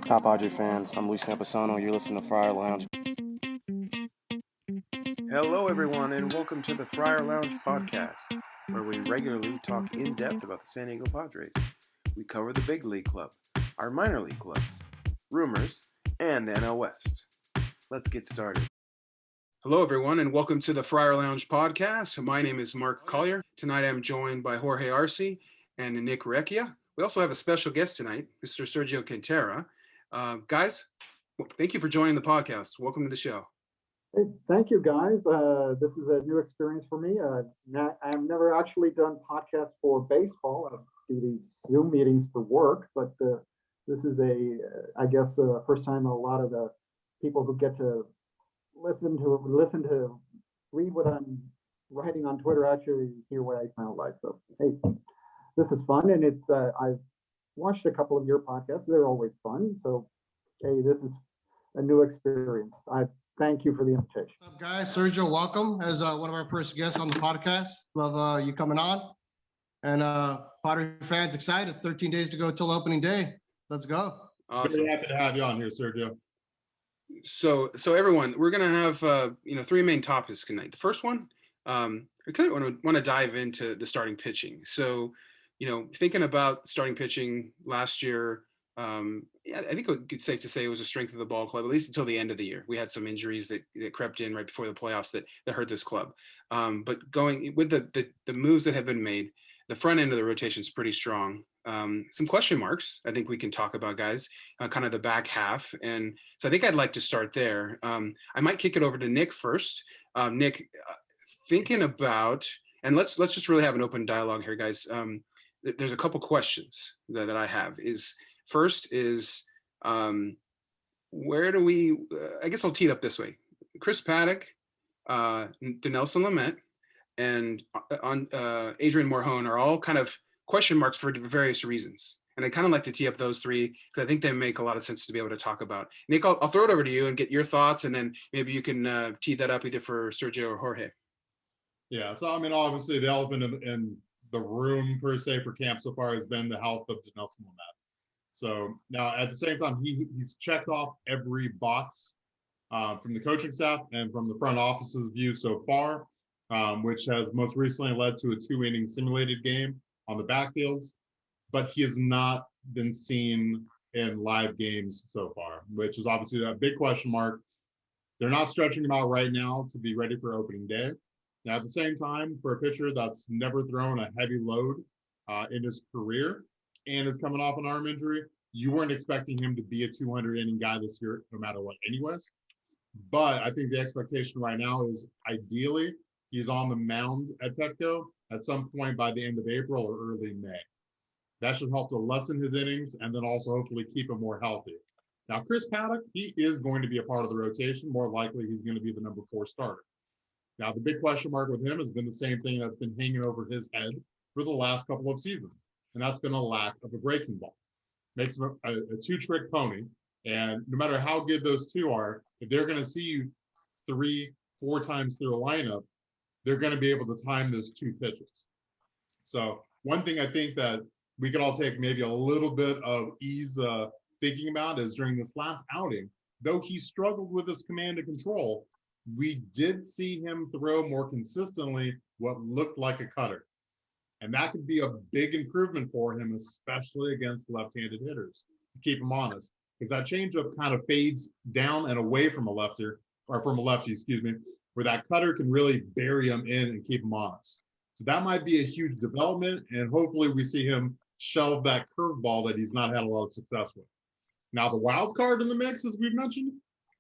Top Padre fans, I'm Luis Camposano. You're listening to FriarLounge. Hello, everyone, and welcome to the FriarLounge podcast, where we regularly talk in depth about the San Diego Padres. We cover the big league club, our minor league clubs, rumors, and the NL West. Let's get started. Hello, everyone, and welcome to the FriarLounge podcast. My name is Mark Collier. Tonight, I'm joined by Jorge Arce and Nick Recchia. We also have a special guest tonight, Mr. Sergio Quintera. Guys, thank you for joining the podcast. Welcome to the show. Hey, thank you, guys. This is a new experience for me. I've never actually done podcasts for baseball. I do these Zoom meetings for work, but this is I guess, first time a lot of the people who get to listen to read what I'm writing on Twitter actually hear what I sound like. So, hey, this is fun, and it's I've watched a couple of your podcasts. They're always fun. So, hey, this is a new experience. I thank you for the invitation. What's up, guys? Sergio, welcome as one of our first guests on the podcast. Love you coming on. And Padre fans excited. 13 days to go till opening day. Let's go. Awesome. Very happy to have you on here, Sergio. So everyone, we're gonna have three main topics tonight. The first one, we kind of want to dive into the starting pitching. So, thinking about starting pitching last year. I think it's safe to say it was a strength of the ball club, at least until the end of the year. We had some injuries that crept in right before the playoffs that hurt this club. But going with the moves that have been made, the front end of the rotation is pretty strong. Some question marks I think we can talk about, guys, kind of the back half. And so I think I'd like to start there. I might kick it over to Nick first. Nick, thinking about, and let's just really have an open dialogue here, guys. There's a couple questions that I have. First is, where do we, I guess I'll tee it up this way. Chris Paddock, Dinelson Lamet, and Adrian Morjon are all kind of question marks for various reasons. And I kind of like to tee up those three because I think they make a lot of sense to be able to talk about. Nick, I'll throw it over to you and get your thoughts, and then maybe you can tee that up either for Sergio or Jorge. Yeah, so I mean, obviously the elephant in the room per se for camp so far has been the health of Dinelson Lamet. So now at the same time, he's checked off every box from the coaching staff and from the front office's view so far, which has most recently led to a 2-inning simulated game on the backfields, but he has not been seen in live games so far, which is obviously a big question mark. They're not stretching him out right now to be ready for opening day. Now, at the same time, for a pitcher that's never thrown a heavy load in his career, and is coming off an arm injury, you weren't expecting him to be a 200-inning guy this year, no matter what anyways. But I think the expectation right now is ideally he's on the mound at Petco at some point by the end of April or early May. That should help to lessen his innings and then also hopefully keep him more healthy. Now, Chris Paddock, he is going to be a part of the rotation. More likely, he's going to be the number 4 starter. Now, the big question mark with him has been the same thing that's been hanging over his head for the last couple of seasons. And that's been a lack of a breaking ball. Makes him a 2-trick pony. And no matter how good those two are, if they're going to see you 3-4 times through a lineup, they're going to be able to time those 2 pitches. So one thing I think that we could all take maybe a little bit of ease thinking about is during this last outing, though he struggled with his command and control, we did see him throw more consistently what looked like a cutter. And that could be a big improvement for him, especially against left-handed hitters, to keep him honest. Because that changeup kind of fades down and away from a lefty, where that cutter can really bury him in and keep him honest. So that might be a huge development, and hopefully we see him shelve that curveball that he's not had a lot of success with. Now, the wild card in the mix, as we've mentioned,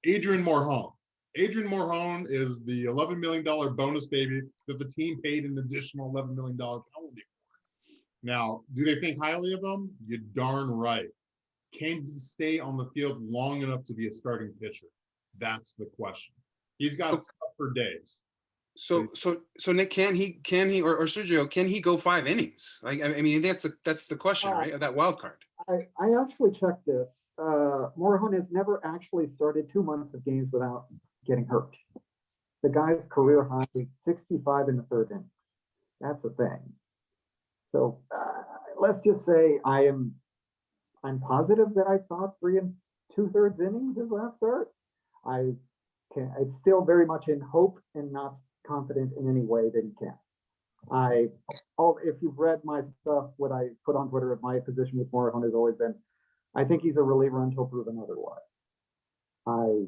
Adrian Morjon. Adrian Morjon is the $11 million bonus baby that the team paid an additional $11 million penalty for. Now, do they think highly of him? You're darn right. Can he stay on the field long enough to be a starting pitcher? That's the question. He's got stuff for days. So Nick, can he or Sergio, can he go 5 innings? Like, I mean, that's the question, right? Of that wild card. I actually checked this. Morjon has never actually started 2 months of games without getting hurt. The guy's career high is 65 in the 3rd innings. That's the thing. So let's just say I'm positive that I saw 3 2/3 innings his last start. It's still very much in hope and not confident in any way that he can. If you've read my stuff, what I put on Twitter, my position with Morejon has always been, I think he's a reliever until proven otherwise. I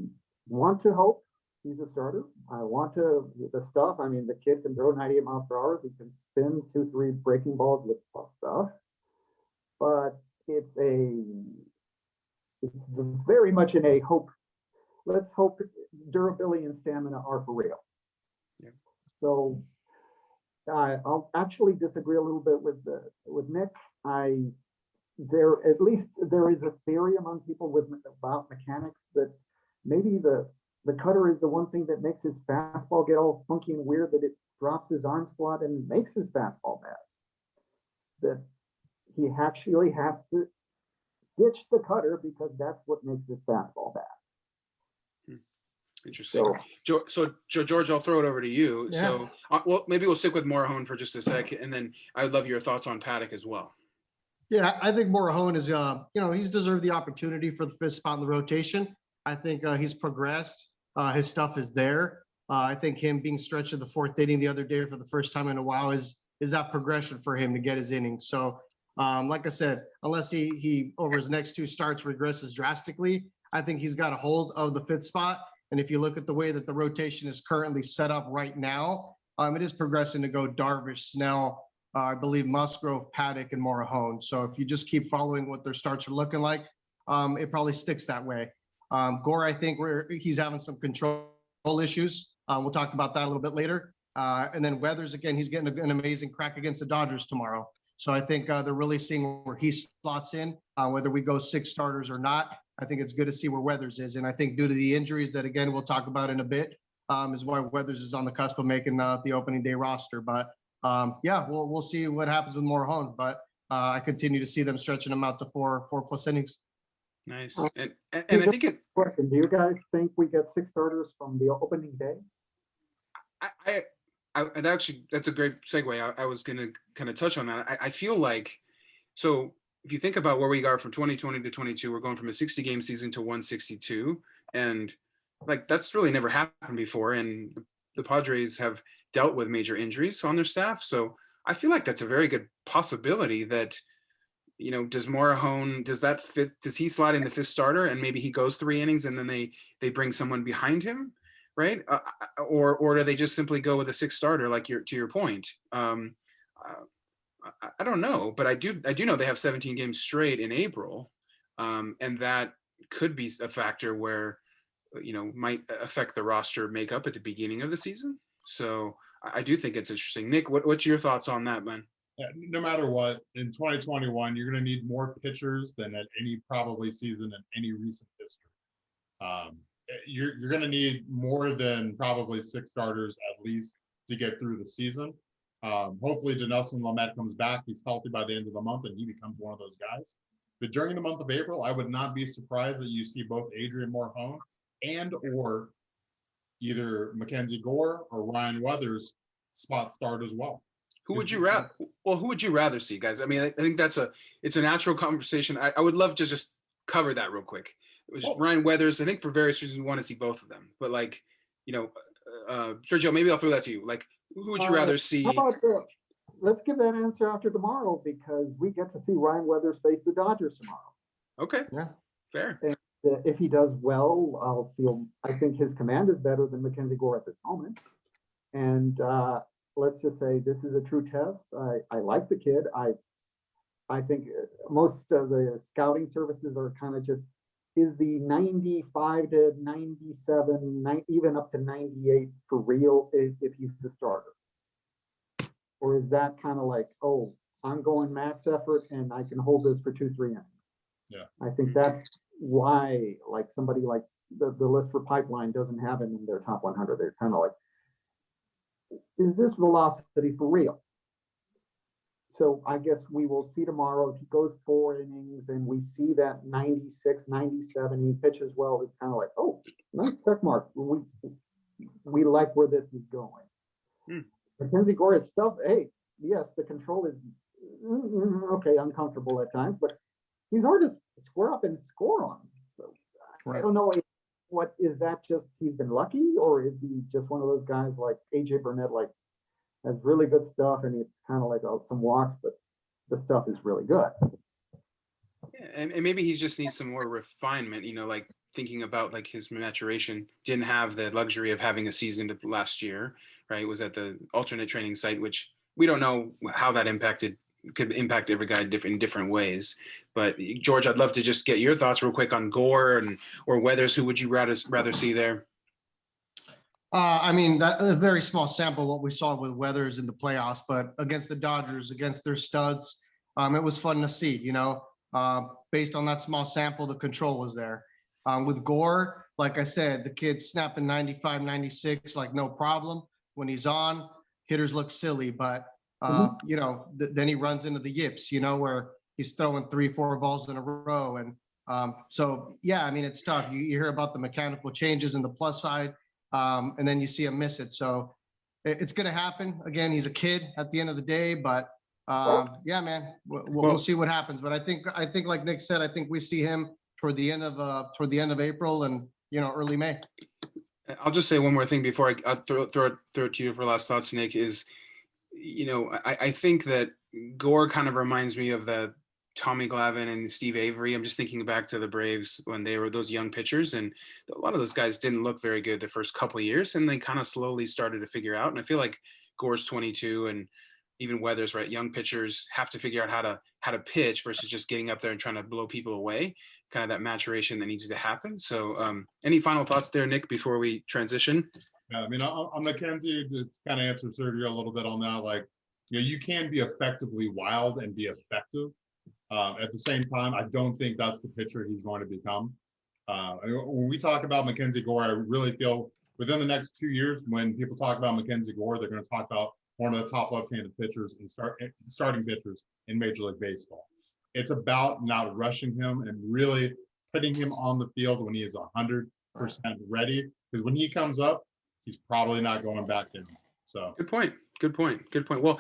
want to hope he's a starter. I want the stuff. I mean, the kid can throw 98 miles per hour. He can spin 2-3 breaking balls with stuff. But it's very much in a hope. Let's hope durability and stamina are for real. Yeah. So I'll actually disagree a little bit with Nick. At least there is a theory among people about mechanics that maybe the cutter is the one thing that makes his fastball get all funky and weird, that it drops his arm slot and makes his fastball bad. That he actually has to ditch the cutter because that's what makes his fastball bad. Interesting. So George, I'll throw it over to you. Yeah. So well, maybe we'll stick with Morejon for just a second, and then I'd love your thoughts on Paddock as well. Yeah, I think Morejon is, he's deserved the opportunity for the fifth spot in the rotation. I think he's progressed. His stuff is there. I think him being stretched to the fourth inning the other day for the first time in a while is that progression for him to get his innings. So, like I said, unless he over his next two starts regresses drastically, I think he's got a hold of the fifth spot. And if you look at the way that the rotation is currently set up right now, it is progressing to go Darvish, Snell, I believe Musgrove, Paddock, and Morejon. So if you just keep following what their starts are looking like, it probably sticks that way. Gore, I think he's having some control issues. We'll talk about that a little bit later. And then Weathers, again, he's getting an amazing crack against the Dodgers tomorrow. So I think they're really seeing where he slots in, whether we go 6 starters or not. I think it's good to see where Weathers is. And I think due to the injuries that, again, we'll talk about in a bit, is why Weathers is on the cusp of making the opening day roster. But we'll see what happens with Morejon. But I continue to see them stretching them out to 4+ innings. Nice. And I think it. Question: do you guys think we get 6 starters from the opening day? And actually, that's a great segue. I was going to kind of touch on that. I feel like, so if you think about where we are from 2020 to 22, we're going from a 60-game season to 162. And like, that's really never happened before. And the Padres have dealt with major injuries on their staff. So I feel like that's a very good possibility that, does Morejon, does he slide into fifth starter and maybe he goes 3 innings and then they bring someone behind him? Right. Or do they just simply go with a 6th starter, like to your point? I don't know, but I do know they have 17 games straight in April. And that could be a factor where, might affect the roster makeup at the beginning of the season. So I do think it's interesting. Nick, what's your thoughts on that, man? Yeah, no matter what, in 2021, you're going to need more pitchers than at any probably season in any recent history. You're going to need more than probably 6 starters at least to get through the season. Hopefully, Dinelson Lamet comes back. He's healthy by the end of the month, and he becomes one of those guys. But during the month of April, I would not be surprised that you see both Adrian Morejon or either Mackenzie Gore or Ryan Weathers spot start as well. Who would you rather see, guys? I mean, I think it's a natural conversation. I would love to just cover that real quick. It was Ryan Weathers. I think for various reasons we want to see both of them. But Sergio, maybe I'll throw that to you. Like, who would you rather see? Let's give that answer after tomorrow because we get to see Ryan Weathers face the Dodgers tomorrow. Okay. Yeah. Fair. And if he does well, I think his command is better than Mackenzie Gore at this moment. And let's just say this is a true test. I like the kid. I think most of the scouting services are kind of just, is the 95 to 97, even up to 98 for real if he's the starter? Or is that kind of like, oh, I'm going max effort and I can hold this for 2-3 innings? Yeah. I think that's why, like, somebody like the list for Pipeline doesn't have him in their top 100. They're kind of like, is this velocity for real? So I guess we will see tomorrow. If he goes 4 innings and we see that 96, 97, he pitches well, it's kind of like, oh, nice check mark. We like where this is going. Mackenzie Gore is stuff. Hey, yes, the control is okay, uncomfortable at times, but he's hard to square up and score on. So I don't know. What is that? Just he's been lucky, or is he just one of those guys like AJ Burnett, like has really good stuff, and it's kind of like some walks, but the stuff is really good. Yeah, and maybe he just needs some more refinement, like thinking about like his maturation. Didn't have the luxury of having a season last year, right? Was at the alternate training site, which we don't know how that could impact every guy in different ways. But George, I'd love to just get your thoughts real quick on Gore or Weathers. Who would you rather see there? I mean, that a very small sample what we saw with Weathers in the playoffs, but against the Dodgers, against their studs, it was fun to see. Based on that small sample, the control was there. With Gore, like I said, the kid's snapping 95, 96, like no problem. When he's on, hitters look silly, but then he runs into the yips, where he's throwing 3-4 balls in a row. And so, yeah, I mean, it's tough. You hear about the mechanical changes in the plus side, and then you see him miss it. So it's going to happen. Again, he's a kid at the end of the day, but yeah, man, we'll see what happens. But I think like Nick said, I think we see him toward the end of April and early May. I'll just say one more thing before I throw it to you for last thoughts, Nick. Is I think that Gore kind of reminds me of the Tommy Glavine and Steve Avery. I'm just thinking back to the Braves when they were those young pitchers, and a lot of those guys didn't look very good the first couple of years, and they kind of slowly started to figure out. And I feel like Gore's 22, and even Weathers, right? Young pitchers have to figure out how to pitch versus just getting up there and trying to blow people away. Kind of that maturation that needs to happen. So, any final thoughts there, Nick, before we transition? Yeah, I mean, on McKenzie, just kind of answer Sergio a little bit on that. Like, you can be effectively wild and be effective. At the same time, I don't think that's the pitcher he's going to become. When we talk about Mackenzie Gore, I really feel within the next 2 years, when people talk about Mackenzie Gore, they're going to talk about one of the top left-handed pitchers and starting pitchers in Major League Baseball. It's about not rushing him and really putting him on the field when he is 100% ready. Because when he comes up, he's probably not going back down. So good point. Well,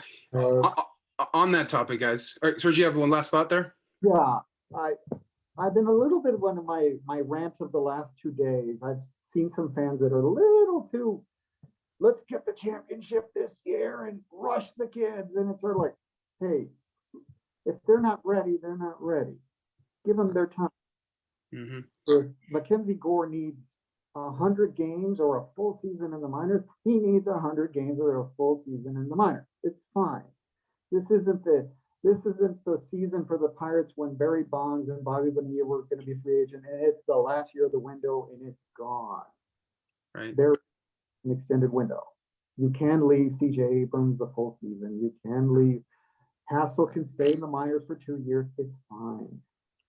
on that topic, guys. All right, Sergio, you have one last thought there? Yeah, I've been a little bit one of my rants of the last 2 days. I've seen some fans that are a little too, let's get the championship this year and rush the kids. And it's sort of like, hey, if they're not ready, they're not ready. Give them their time. Mm-hmm. If Mackenzie Gore needs 100 games or a full season in the minors, he needs 100 games or a full season in the minors. It's fine. This isn't the season for the Pirates when Barry Bonds and Bobby Bonilla were going to be free agent, and it's the last year of the window and it's gone. Right. There's an extended window. You can leave CJ Abrams the full season. You can leave. Hassel can stay in the minors for 2 years. It's fine.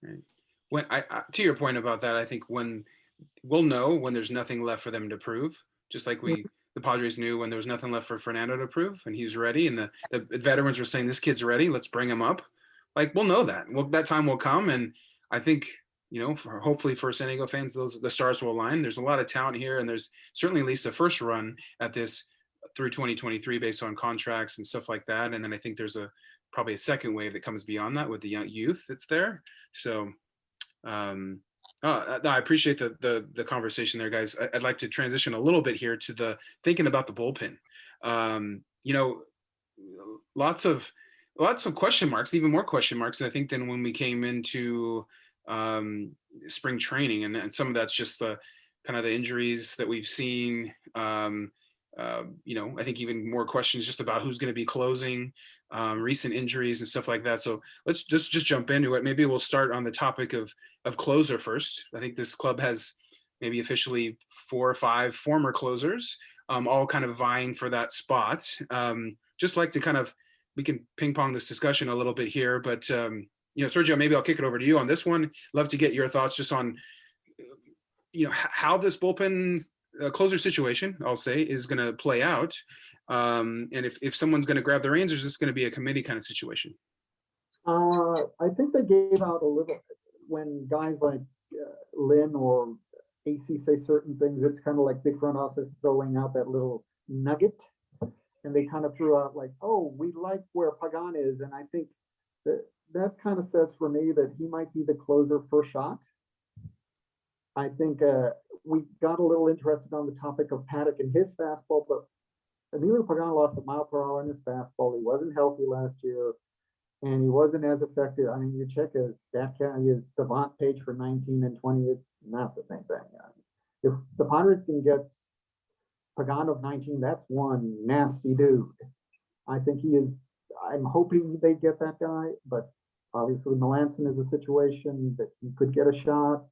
Right. When I to your point about that, I think when we'll know when there's nothing left for them to prove, just like the Padres knew when there was nothing left for Fernando to prove and he's ready, and the veterans were saying this kid's ready, let's bring him up. Like, we'll know that. That time will come, and I think hopefully for San Diego fans, the stars will align. There's a lot of talent here, and there's certainly at least a first run at this through 2023 based on contracts and stuff like that. And then I think there's probably a second wave that comes beyond that with the young youth that's there. So no, I appreciate the conversation there, guys. I'd like to transition a little bit here to the thinking about the bullpen. Lots of question marks, even more question marks, I think, than when we came into spring training, and some of that's just the kind of the injuries that we've seen. I think even more questions just about who's going to be closing, recent injuries and stuff like that. So let's just jump into it. Maybe we'll start on the topic of closer first. I think this club has maybe officially 4 or 5 former closers, all kind of vying for that spot. Just like to we can ping pong this discussion a little bit here, but Sergio, maybe I'll kick it over to you on this one. Love to get your thoughts just on, how this bullpen closer situation, I'll say, is going to play out. And if someone's going to grab the reins, or is this going to be a committee kind of situation? I think they gave out a little, when guys like Lynn or AC say certain things, it's kind of like the front office throwing out that little nugget. And they kind of threw out like, oh, we like where Pagan is. And I think that kind of says for me that he might be the closer first shot. I think we got a little interested on the topic of Paddock and his fastball, but Emilio Pagan lost a mile per hour in his fastball. He wasn't healthy last year, and he wasn't as effective. I mean, you check his his Savant page for 19 and 20, it's not the same thing. If the Padres can get Pagan of 19, that's one nasty dude. I think he is. I'm hoping they get that guy, but obviously Melanson is a situation that he could get a shot.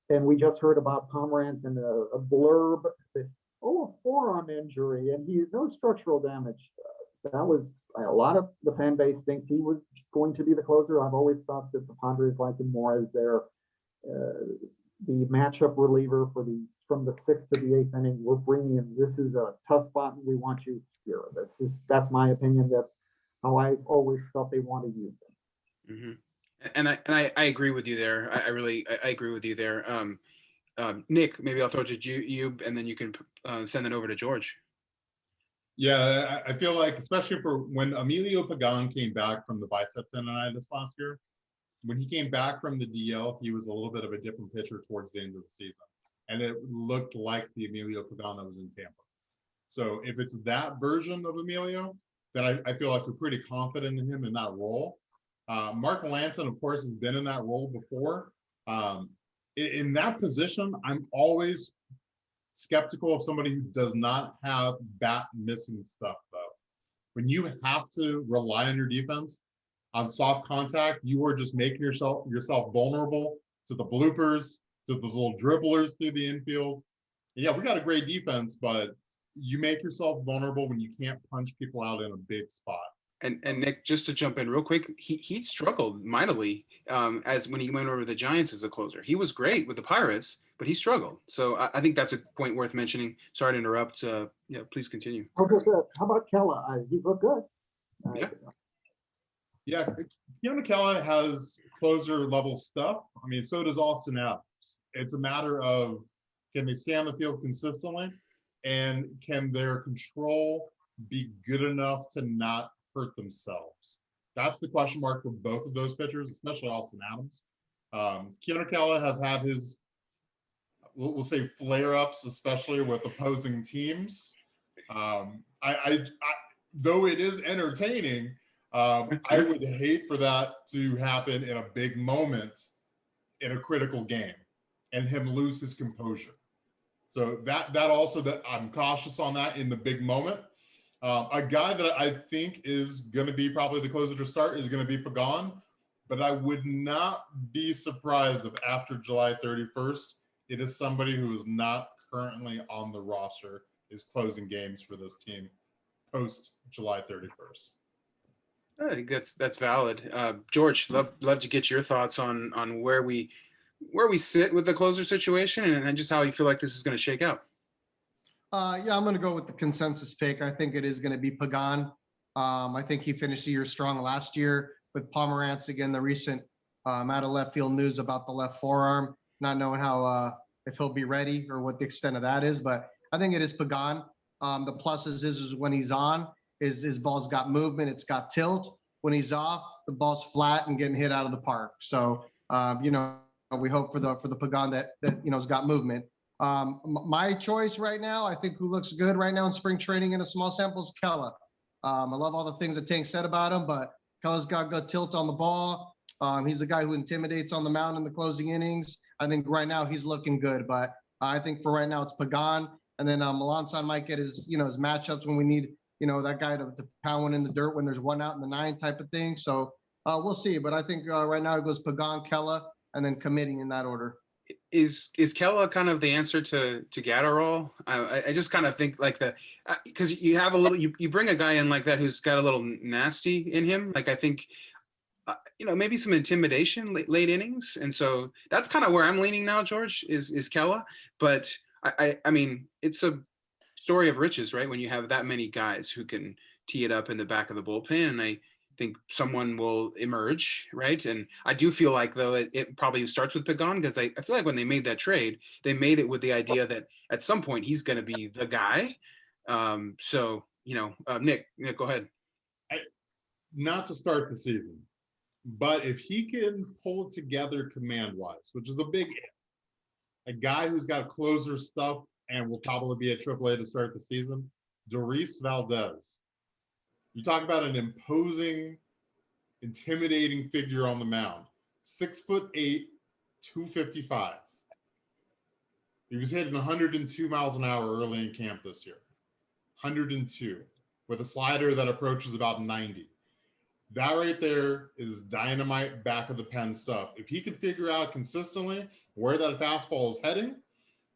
And we just heard about Pomerantz and a blurb that, a forearm injury, and he no structural damage. That was a lot of the fan base thinks he was going to be the closer. I've always thought that the Padres like him more as their the matchup reliever for these from the 6th to the 8th inning. We're bringing in. This is a tough spot, and we want you here. That's my opinion. That's how I always felt they want to use him. Mm-hmm. And I agree with you there. I agree with you there. Nick, maybe I'll throw it to you, and then you can send it over to George. Yeah, I feel like, especially for when Emilio Pagan came back from the bicep tendonitis last year, when he came back from the DL, he was a little bit of a different pitcher towards the end of the season. And it looked like the Emilio Pagan that was in Tampa. So if it's that version of Emilio, then I feel like we're pretty confident in him in that role. Mark Melanson, of course, has been in that role before. In that position, I'm always skeptical of somebody who does not have bat missing stuff, though. When you have to rely on your defense on soft contact, you are just making yourself vulnerable to the bloopers, to those little dribblers through the infield. And yeah, we got a great defense, but you make yourself vulnerable when you can't punch people out in a big spot. And Nick, just to jump in real quick, he struggled mightily as when he went over the Giants as a closer. He was great with the Pirates, but he struggled. So I think that's a point worth mentioning. Sorry to interrupt. Yeah, please continue. How about Kella? He looked good. Yeah, Keone Kela has closer level stuff. I mean, so does Austin Adams. It's a matter of, can they stay on the field consistently, and can their control be good enough to not hurt themselves? That's the question mark for both of those pitchers, especially Austin Adams. Keone Kela has had his, we'll say, flare-ups, especially with opposing teams. Though it is entertaining, I would hate for that to happen in a big moment in a critical game and him lose his composure. So that also, that I'm cautious on that in the big moment. A guy that I think is going to be probably the closer to start is going to be Pagan, but I would not be surprised if after July 31st, it is somebody who is not currently on the roster is closing games for this team post July 31st. I think that's valid. George, love to get your thoughts on where we sit with the closer situation and just how you feel like this is going to shake out. Yeah, I'm going to go with the consensus pick. I think it is going to be Pagan. I think he finished the year strong last year with Pomerantz. Again, the recent out of left field news about the left forearm, not knowing how if he'll be ready or what the extent of that is, but I think it is Pagan. The pluses is when he's on, his ball's got movement, it's got tilt. When he's off, the ball's flat and getting hit out of the park. So we hope for the Pagan that has got movement. My choice right now, I think who looks good right now in spring training in a small sample is Kela. I love all the things that Tank said about him, but Kela's got good tilt on the ball. He's the guy who intimidates on the mound in the closing innings. I think right now he's looking good, but I think for right now it's Pagan. And then Melanson might get his matchups when we need, that guy to pound one in the dirt when there's one out in the 9 type of thing. So we'll see. But I think right now it goes Pagan, Kela, and then committing in that order. Is Kela kind of the answer to Gatterall? I just kind of think like because you have a little, you bring a guy in like that who's got a little nasty in him. Like I think, maybe some intimidation late innings. And so that's kind of where I'm leaning now, George, is Kela. But I mean, it's a story of riches, right? When you have that many guys who can tee it up in the back of the bullpen. And I think someone will emerge, right? And I do feel like, though, it probably starts with Pagan, because I feel like when they made that trade, they made it with the idea that at some point he's going to be the guy. Nick, go ahead. Not to start the season, but if he can pull it together command-wise, which is a big if, a guy who's got closer stuff and will probably be at AAA to start the season, Doris Valdez. You talk about an imposing, intimidating figure on the mound. 6'8", 255. He was hitting 102 miles an hour early in camp this year. 102 with a slider that approaches about 90. That right there is dynamite back of the pen stuff. If he can figure out consistently where that fastball is heading,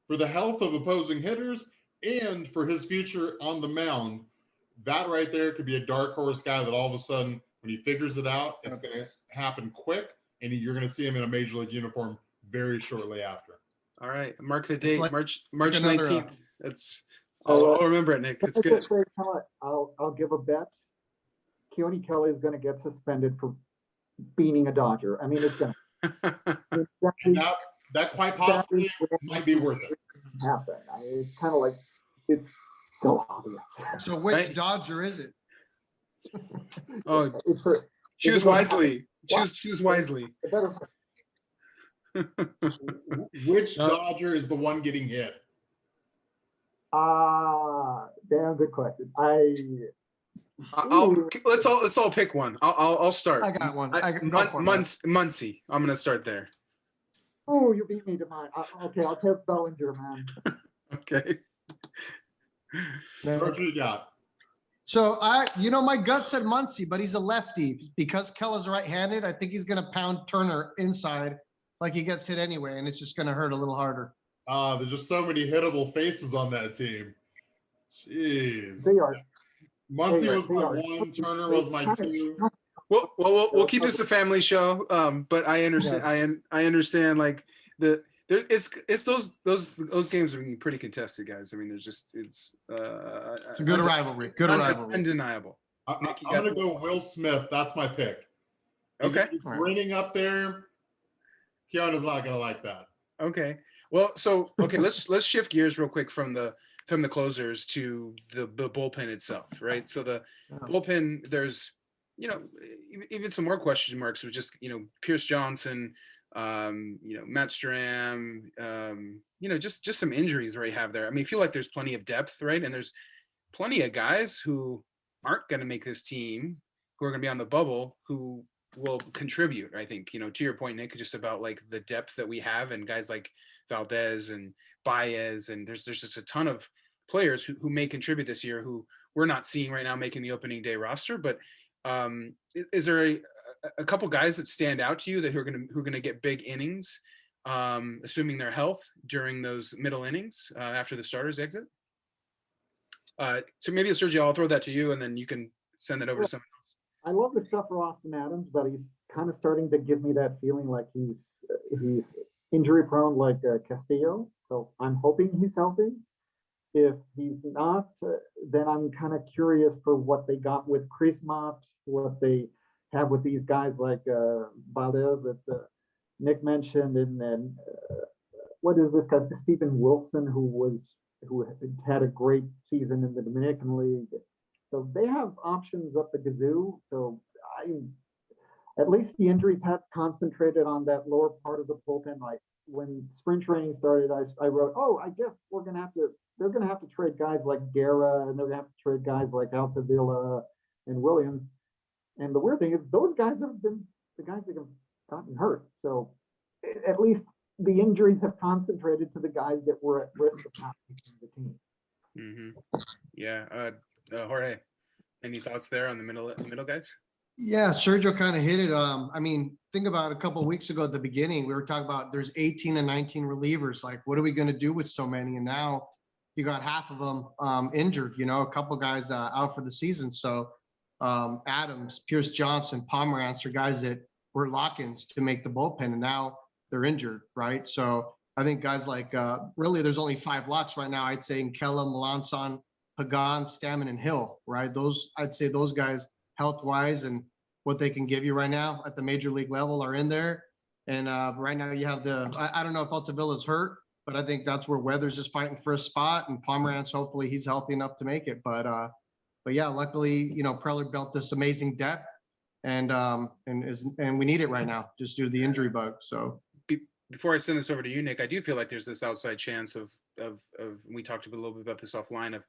for the health of opposing hitters and for his future on the mound, that right there could be a dark horse guy that all of a sudden, when he figures it out, it's going to happen quick, and you're going to see him in a major league uniform very shortly after. All right, mark the date, like- March another, 19th. I'll remember it, Nick. It's good. I'll give a bet. Keone Kelly is going to get suspended for beating a Dodger. I mean, it's going And that quite possibly might be worth it. happen. It's kind of like, it's so obvious. So which Right. Dodger is it? Oh, It's a, choose wisely. Choose wisely. a better, Which No. Dodger is the one getting hit? damn good question. Let's all pick one. I'll start. I got one. I can go for it. Muncie. I'm gonna start there. Oh, you beat me to mine. Okay, I'll take Bellinger, man. Okay. What you got? So my gut said Muncie, but he's a lefty. Because Keller's right-handed, I think he's gonna pound Turner inside like he gets hit anyway, and it's just gonna hurt a little harder. There's just so many hittable faces on that team. Jeez. They are. Muncie was they my are. one, Turner was my two. Well, we'll keep this a family show. But I understand. Yes. I understand. Like it's those games are being pretty contested, guys. I mean, it's It's a good rivalry. Good rivalry. undeniable. I'm Nick, you going to got- go Will Smith. That's my pick. Okay. He's grinning up there. Keona's not going to like that. Okay. Well, so let's shift gears real quick from the closers to the bullpen itself, right? So the bullpen, there's even some more question marks with just Pierce Johnson, Matt Stram, just some injuries where you have there. I mean, I feel like there's plenty of depth, right? And there's plenty of guys who aren't going to make this team, who are going to be on the bubble, who will contribute. I think, to your point, Nick, just about like the depth that we have and guys like Valdez and Baez, and there's just a ton of players who may contribute this year who we're not seeing right now making the opening day roster. But is there a couple guys that stand out to you that who are gonna get big innings, assuming their health during those middle innings after the starters exit? So maybe Sergio, I'll throw that to you, and then you can send it over to someone else. I love the stuff for Austin Adams, but he's kind of starting to give me that feeling like he's injury prone like Castillo. So I'm hoping he's healthy. If he's not, then I'm kind of curious for what they got with Krismont, what they have with these guys like Valdez that Nick mentioned, and then what is this guy, Stephen Wilson, who had a great season in the Dominican League. So they have options up the gazoo. So at least the injuries have concentrated on that lower part of the bullpen. Like when spring training started, I wrote, I guess they're gonna have to trade guys like Guerra, and they're gonna have to trade guys like Altavilla and Williams. And the weird thing is those guys have been the guys that have gotten hurt. So at least the injuries have concentrated to the guys that were at risk of not making the team. Mm-hmm. Yeah. Jorge, any thoughts there on the middle guys? Yeah, Sergio kind of hit it. I mean, think about a couple of weeks ago at the beginning, we were talking about there's 18 and 19 relievers. Like, what are we going to do with so many? And now you got half of them injured, a couple guys out for the season. So Adams, Pierce Johnson, Pomerantz are guys that were lock-ins to make the bullpen, and now they're injured, right? So I think guys like, really, there's only 5 lots right now. I'd say Nkella, Melanson, Pagan, Stammen, and Hill, right? I'd say those guys, health-wise and what they can give you right now at the major league level are in there. And right now you have I don't know if Altavilla's hurt, but I think that's where Weathers is fighting for a spot, and Pomerantz, hopefully he's healthy enough to make it. But yeah, luckily, Preller built this amazing depth, and we need it right now just due to the injury bug. So before I send this over to you, Nick, I do feel like there's this outside chance of we talked a little bit about this offline of,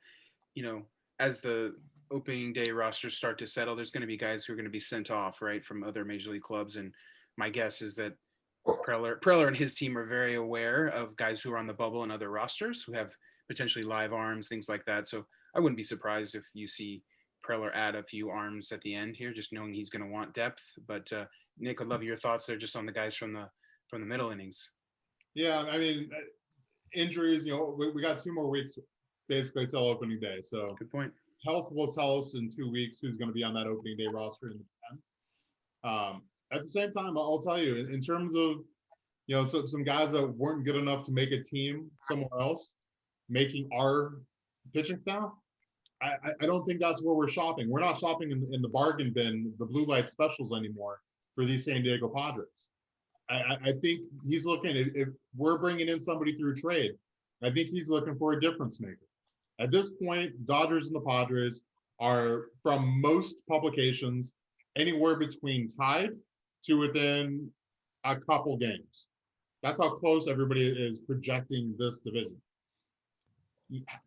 as the opening day rosters start to settle, there's going to be guys who are going to be sent off, right, from other major league clubs. And my guess is that Preller and his team are very aware of guys who are on the bubble and other rosters who have potentially live arms, things like that. So I wouldn't be surprised if you see Preller add a few arms at the end here, just knowing he's going to want depth. But Nick, I'd love your thoughts there just on the guys from the middle innings. Yeah, I mean, injuries, we got 2 more weeks basically till opening day. So Good point. health will tell us in 2 weeks who's going to be on that opening day roster in the 10. At the same time, I'll tell you, in terms of, some guys that weren't good enough to make a team somewhere else, making our pitching staff, I don't think that's where we're shopping. We're not shopping in the bargain bin, the blue light specials anymore for these San Diego Padres. I think he's looking, if we're bringing in somebody through trade, I think he's looking for a difference maker. At this point, Dodgers and the Padres are, from most publications, anywhere between tied to within a couple games. That's how close everybody is projecting this division.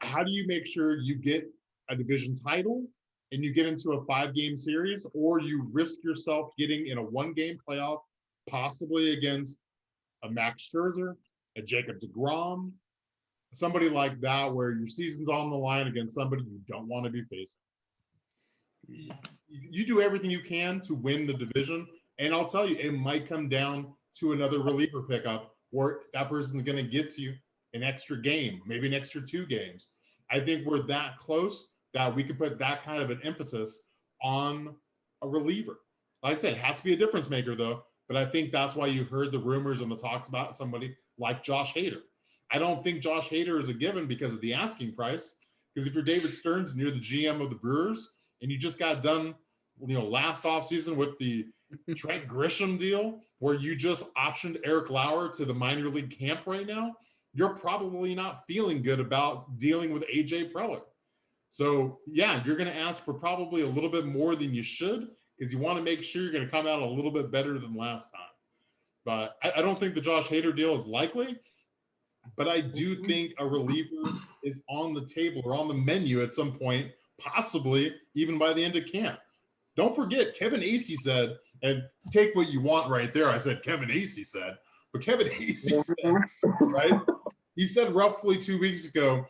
How do you make sure you get a division title and you get into a 5-game series, or you risk yourself getting in a 1-game playoff, possibly against a Max Scherzer, a Jacob deGrom, somebody like that, where your season's on the line against somebody you don't want to be facing? You do everything you can to win the division, and I'll tell you, it might come down to another reliever pickup where that person's going to get you an extra game, maybe an extra 2 games. I think we're that close that we could put that kind of an impetus on a reliever. Like I said, it has to be a difference maker, though. But I think that's why you heard the rumors and the talks about somebody like Josh Hader. I don't think Josh Hader is a given because of the asking price. Because if you're David Stearns and you're the GM of the Brewers and you just got done, last offseason with the Trent Grisham deal, where you just optioned Eric Lauer to the minor league camp right now, you're probably not feeling good about dealing with AJ Preller. So, yeah, you're going to ask for probably a little bit more than you should, because you want to make sure you're going to come out a little bit better than last time. But I don't think the Josh Hader deal is likely, but I do think a reliever is on the table or on the menu at some point, possibly even by the end of camp. Don't forget, Kevin Acee said, and take what you want right there, I said Kevin Acee said, but Kevin Acee said, right? He said roughly 2 weeks ago,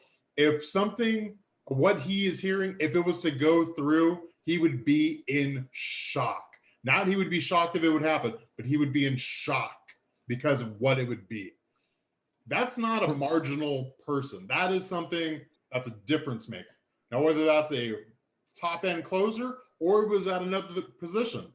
what he is hearing, if it was to go through, he would be in shock. Not he would be shocked if it would happen, but he would be in shock because of what it would be. That's not a marginal person. That is something that's a difference maker. Now, whether that's a top-end closer or it was at another position.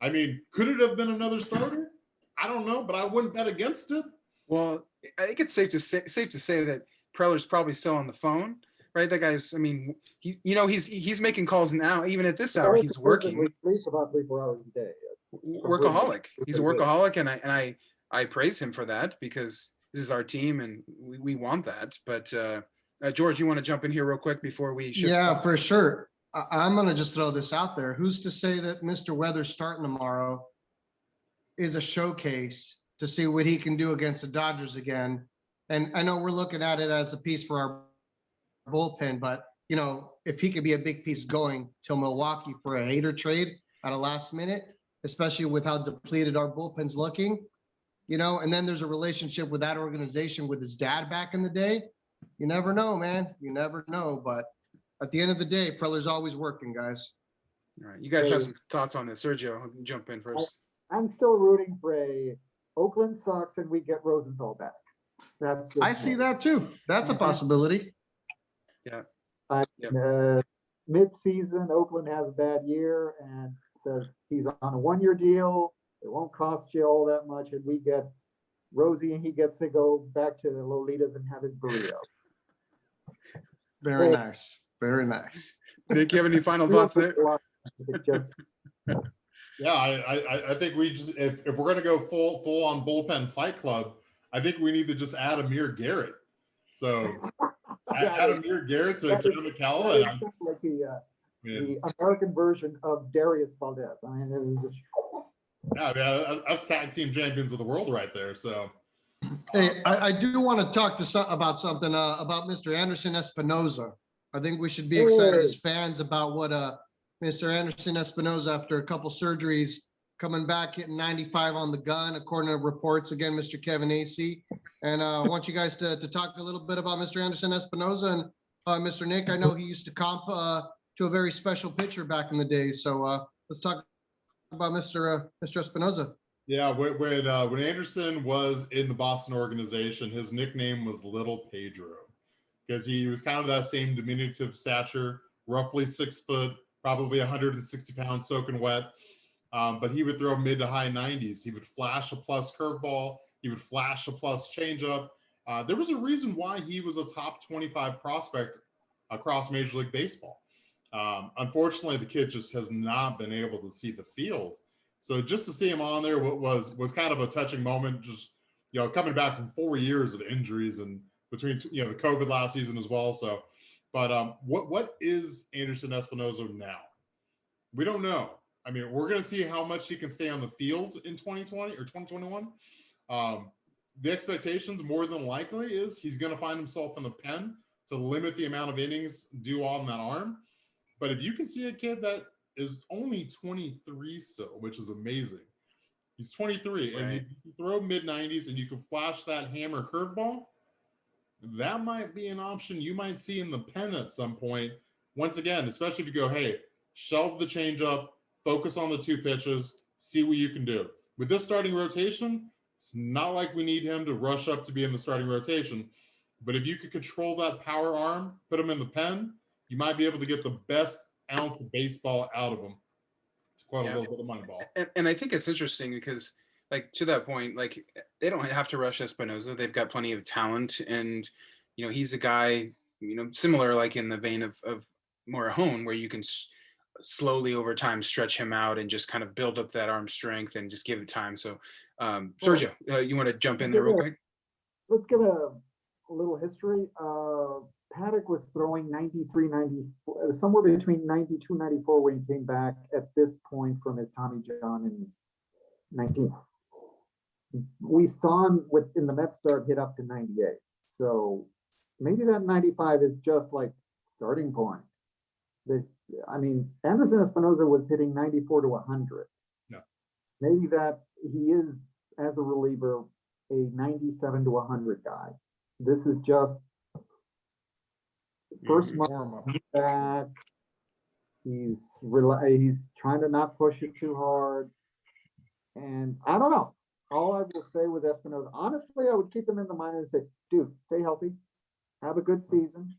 I mean, could it have been another starter? I don't know, but I wouldn't bet against it. Well, I think it's safe to say that Preller's probably still on the phone. Right, that guy's. I mean, he's making calls now. Even at this hour, he's working. Sleeps about 3-4 hours a day. Workaholic. He's a workaholic, and I praise him for that, because this is our team and we want that. But George, you want to jump in here real quick before we shift? Yeah, for sure. I'm going to just throw this out there. Who's to say that Mr. Weather starting tomorrow is a showcase to see what he can do against the Dodgers again? And I know we're looking at it as a piece for our bullpen, but if he could be a big piece going till Milwaukee for a Hader trade at a last minute, especially with how depleted our bullpen's looking, and then there's a relationship with that organization with his dad back in the day. You never know, man. You never know. But at the end of the day, Preller's always working, guys. All right, you guys have some thoughts on this. Sergio, jump in first. I'm still rooting for a Oakland Sox and we get Rosenthal back. I see that too. That's a possibility. Yeah. Mid-season, Oakland has a bad year and says he's on a 1-year deal. It won't cost you all that much, and we get Rosie, and he gets to go back to Lolita's and have his burrito. Very nice. Very nice. Nick, you have any final thoughts there? Yeah, I think we just, if we're going to go full on bullpen fight club, I think we need to just add Amir Garrett. So add Amir Garrett to Kevin McCallum. Like the American version of Darius Valdez. I mean, it was just. Yeah, that's tag team champions of the world right there. So Hey, I do want to talk about something about Mr. Anderson Espinoza. I think we should be excited as fans about what Mr. Anderson Espinoza, after a couple surgeries, coming back hitting 95 on the gun, according to reports. Again, Mr. Kevin Acee. And I want you guys to talk a little bit about Mr. Anderson Espinoza and Mr. Nick. I know he used to comp to a very special pitcher back in the day. So let's talk about Mr. Espinoza. Yeah, when Anderson was in the Boston organization, his nickname was Little Pedro because he was kind of that same diminutive stature, roughly 6 foot, probably 160 pounds soaking wet. But he would throw mid to high 90s. He would flash a plus curveball. He would flash a plus changeup. There was a reason why he was a top 25 prospect across Major League Baseball. Unfortunately, the kid just has not been able to see the field. So just to see him on there was kind of a touching moment. Just coming back from 4 years of injuries and between the COVID last season as well. So, but what is Anderson Espinoza now? We don't know. I mean, we're going to see how much he can stay on the field in 2020 or 2021. The expectations more than likely is he's going to find himself in the pen to limit the amount of innings due on that arm. But if you can see a kid that is only 23 still, which is amazing. He's 23, right. And you throw mid 90s and you can flash that hammer curveball. That might be an option you might see in the pen at some point. Once again, especially if you go, hey, shelve the changeup, focus on the 2 pitches, see what you can do. With this starting rotation, it's not like we need him to rush up to be in the starting rotation. But if you could control that power arm, put him in the pen, you might be able to get the best ounce of baseball out of him. It's quite a little bit of money ball. And I think it's interesting because, like, to that point, like, they don't have to rush Espinoza. They've got plenty of talent. And, he's a guy, similar, like in the vein of Morahone, where you can slowly over time stretch him out and just kind of build up that arm strength and just give it time. So, Sergio, you want to jump in there real quick? Let's give a little history. Paddock was throwing 93, 94, somewhere between 92, 94 when he came back at this point from his Tommy John in 19. We saw him in the Mets start hit up to 98. So maybe that 95 is just like starting point. Anderson Espinoza was hitting 94 to 100. Yeah. Maybe that he is, as a reliever, a 97 to 100 guy. This is just first month back. He's trying to not push it too hard. And I don't know. All I will say with Espinoza, honestly, I would keep him in the minors and say, dude, stay healthy. Have a good season.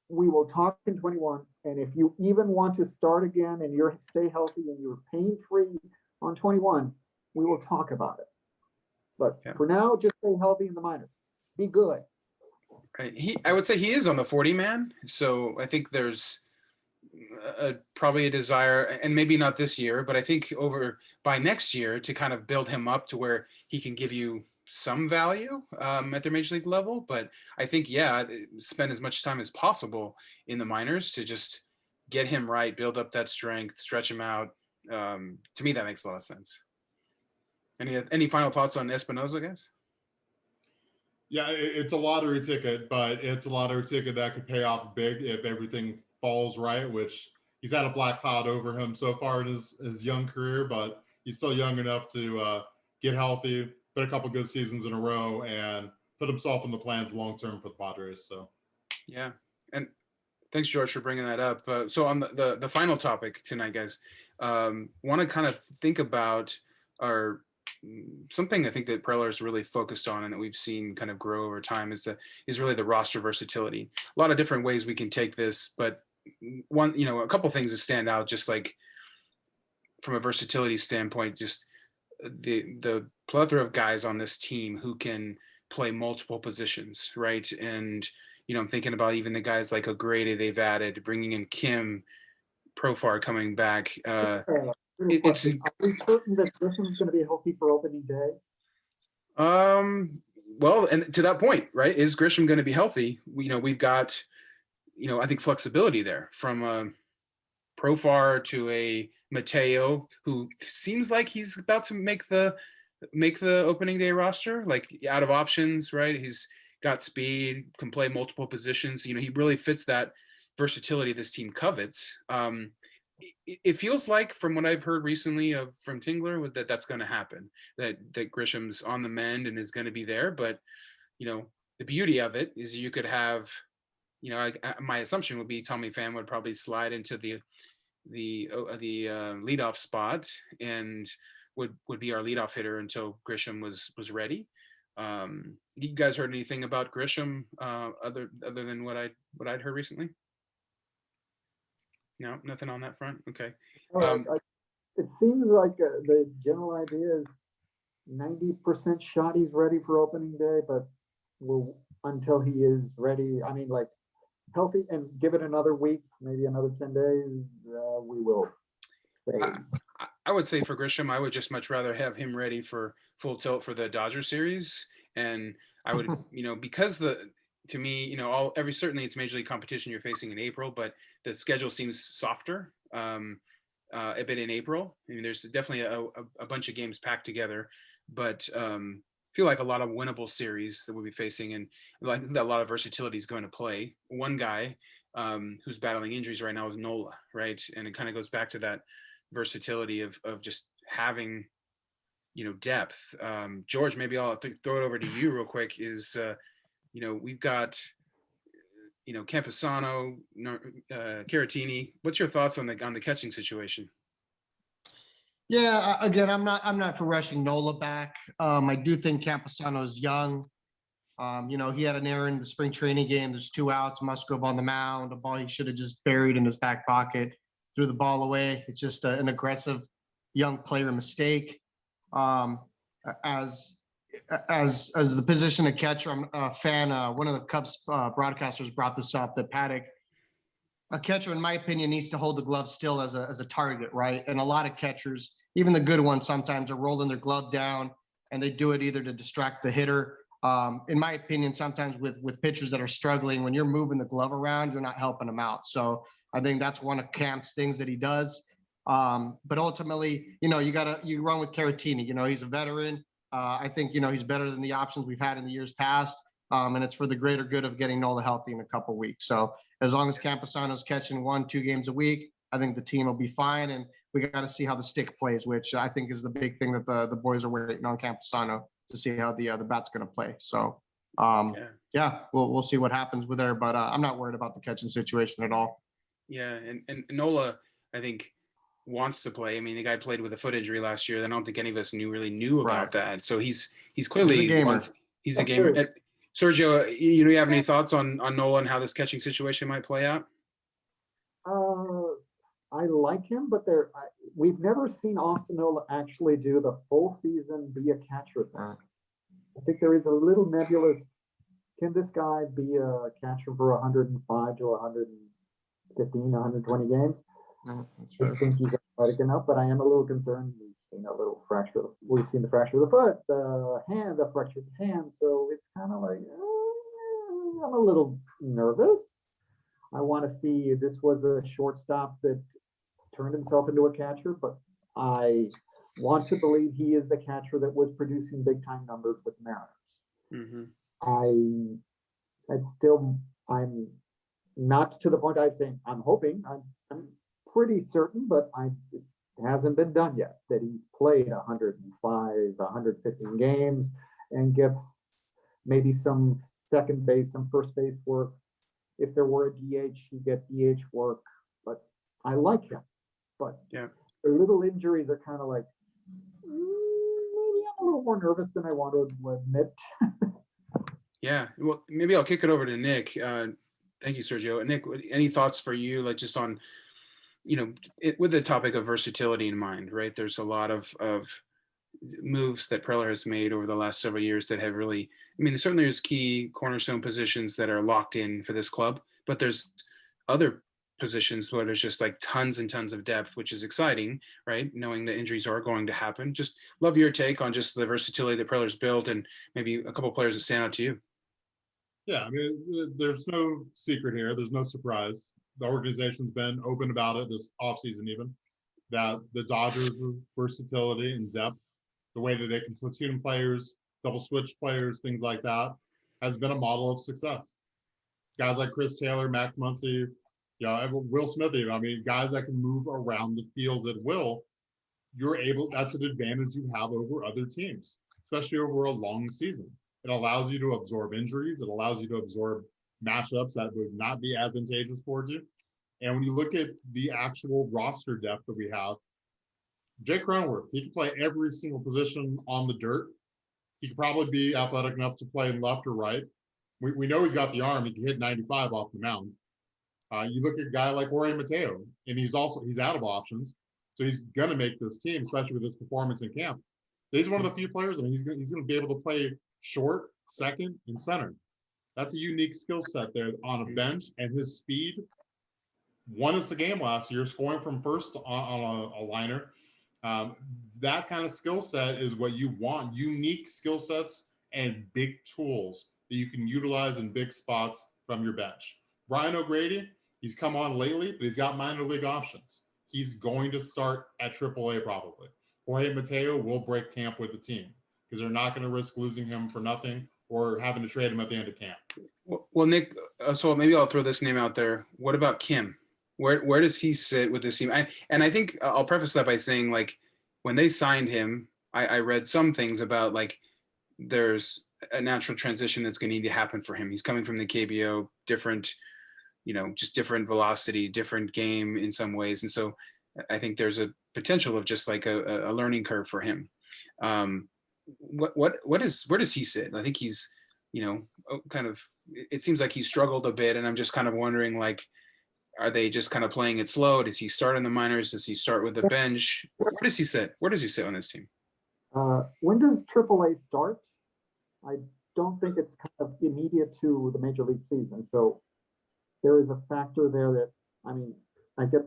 We will talk in 21. And if you even want to start again and stay healthy and you're pain-free on 21, we will talk about it. But for now, just stay healthy in the minors. Be good. Right. I would say he is on the 40 man. So I think there's probably a desire, and maybe not this year, but I think by next year to kind of build him up to where he can give you some value at the major league level. But I think, spend as much time as possible in the minors to just get him right, build up that strength, stretch him out. To me, that makes a lot of sense. Any final thoughts on Espinoza, guys? Yeah, it's a lottery ticket, but it's a lottery ticket that could pay off big if everything falls right, which he's had a black cloud over him so far in his young career, but he's still young enough to get healthy, put a couple good seasons in a row, and put himself in the plans long-term for the Padres. So, yeah. And thanks, George, for bringing that up. So on the final topic tonight, guys, want to kind of think about something I think that Preller is really focused on and that we've seen kind of grow over time is really the roster versatility. A lot of different ways we can take this, but a couple things that stand out, just like from a versatility standpoint, just the plethora of guys on this team who can play multiple positions, right? And, I'm thinking about even the guys like O'Grady they've added, bringing in Kim, Profar coming back. Are we certain that Grisham's going to be healthy for opening day? Well, and to that point, right, is Grisham going to be healthy? We've got, I think flexibility there from a Profar to a Mateo, who seems like he's about to make the make the opening day roster, like out of options, right? He's got speed, can play multiple positions. He really fits that versatility this team covets. It feels like, from what I've heard recently from Tingler, that that's going to happen, that Grisham's on the mend and is going to be there. But, the beauty of it is you could have, my assumption would be Tommy Pham would probably slide into the leadoff spot and would be our leadoff hitter until Grisham was ready. You guys heard anything about Grisham other than what I'd heard recently? No, nothing on that front. Okay. It seems like the general idea is 90% shot he's ready for opening day, but until he is ready, I mean, like, healthy, and give it another week, maybe another 10 days, we will say. I would say for Grisham, I would just much rather have him ready for full tilt for the Dodger series. And I would, because to me, certainly it's major league competition you're facing in April, but the schedule seems softer a bit in April. I mean, there's definitely a bunch of games packed together, but feel like a lot of winnable series that we'll be facing, and like that a lot of versatility is going to play. One guy who's battling injuries right now is Nola, right? And it kind of goes back to that versatility of just having, depth. George, maybe I'll throw it over to you real quick. Is we've got Campusano, Caratini. What's your thoughts on the catching situation? Yeah, again, I'm not for rushing Nola back. I do think Campusano is young. He had an error in the spring training game. There's 2 outs, Musgrove on the mound, a ball he should have just buried in his back pocket, threw the ball away. It's just an aggressive young player mistake. As the position of catcher, I'm a fan. One of the Cubs broadcasters brought this up, that Paddock, a catcher, in my opinion, needs to hold the glove still as a target, right? And a lot of catchers, even the good ones, sometimes are rolling their glove down, and they do it either to distract the hitter. In my opinion, sometimes with pitchers that are struggling, when you're moving the glove around, you're not helping them out. So I think that's one of Camp's things that he does. But ultimately, you run with Caratini. He's a veteran. I think, he's better than the options we've had in the years past. And it's for the greater good of getting Nola healthy in a couple of weeks. So as long as Campusano's catching 1-2 games a week, I think the team will be fine. And we got to see how the stick plays, which I think is the big thing that the boys are waiting on Campusano to see how the bat's going to play. So, we'll see what happens with there. But I'm not worried about the catching situation at all. Yeah, and Nola, I think, wants to play. I mean, the guy played with a foot injury last year. I don't think any of us really knew about that. So he's clearly a gamer. He's a gamer. Sergio, you have any thoughts on Nola and how this catching situation might play out? I like him, but we've never seen Austin Nola actually do the full season, be a catcher. I think there is a little nebulous. Can this guy be a catcher for 105 to 115, 120 games? I think he's athletic enough, but I am a little concerned. We've seen the fracture of the foot, the fractured hand. So it's kind of like, I'm a little nervous. I want to see, this was a shortstop that turned himself into a catcher, but I want to believe he is the catcher that was producing big time numbers with Mariners. Mm-hmm. I'm not to the point I'd say I'm hoping. I'm pretty certain, but it hasn't been done yet, that he's played 105, 115 games and gets maybe some second base, some first base work. If there were a DH, he'd get DH work, but I like him. But the little injuries are kind of like, maybe I'm a little more nervous than I want to admit. Yeah, well, maybe I'll kick it over to Nick. Thank you, Sergio. Nick, any thoughts for you, like just on, with the topic of versatility in mind, right? There's a lot of moves that Preller has made over the last several years that have really, certainly there's key cornerstone positions that are locked in for this club, but there's other positions where there's just like tons and tons of depth, which is exciting, right? Knowing the injuries are going to happen. Just love your take on just the versatility that Preller's built and maybe a couple of players that stand out to you. Yeah, there's no secret here. There's no surprise. The organization's been open about it this offseason, even that the Dodgers' versatility and depth the way that they can platoon players, double switch players, things like that, has been a model of success. Guys like Chris Taylor, Max Muncy, Will Smith, I mean, guys that can move around the field at will, that's an advantage you have over other teams, especially over a long season. It allows you to absorb injuries. It allows you to absorb matchups that would not be advantageous towards you. And when you look at the actual roster depth that we have, Jake Cronenworth, he can play every single position on the dirt. He could probably be athletic enough to play left or right. We know he's got the arm. He can hit 95 off the mound. You look at a guy like Jorge Mateo, and he's out of options. So he's going to make this team, especially with his performance in camp. He's one of the few players. I mean, he's going to be able to play short, second, and center. That's a unique skill set there on a bench, and his speed won us the game last year, scoring from first on a liner. That kind of skill set is what you want. Unique skill sets and big tools that you can utilize in big spots from your bench. Brian O'Grady, he's come on lately, but he's got minor league options. He's going to start at AAA probably. Jorge Mateo will break camp with the team because they're not going to risk losing him for nothing or having to trade him at the end of camp. Well, Nick, so maybe I'll throw this name out there. What about Kim? Where does he sit with this team? I think I'll preface that by saying, like, when they signed him, I read some things about, like, there's a natural transition that's going to need to happen for him. He's coming from the KBO, different, just different velocity, different game in some ways. And so I think there's a potential of just like a learning curve for him. Where does he sit? I think he's, kind of, it seems like he's struggled a bit, and I'm just kind of wondering, like, are they just kind of playing it slow? Does he start in the minors? Does he start with the bench? Where does he sit? Where does he sit on this team? When does AAA start? I don't think it's kind of immediate to the major league season. So there is a factor there that, I mean, I get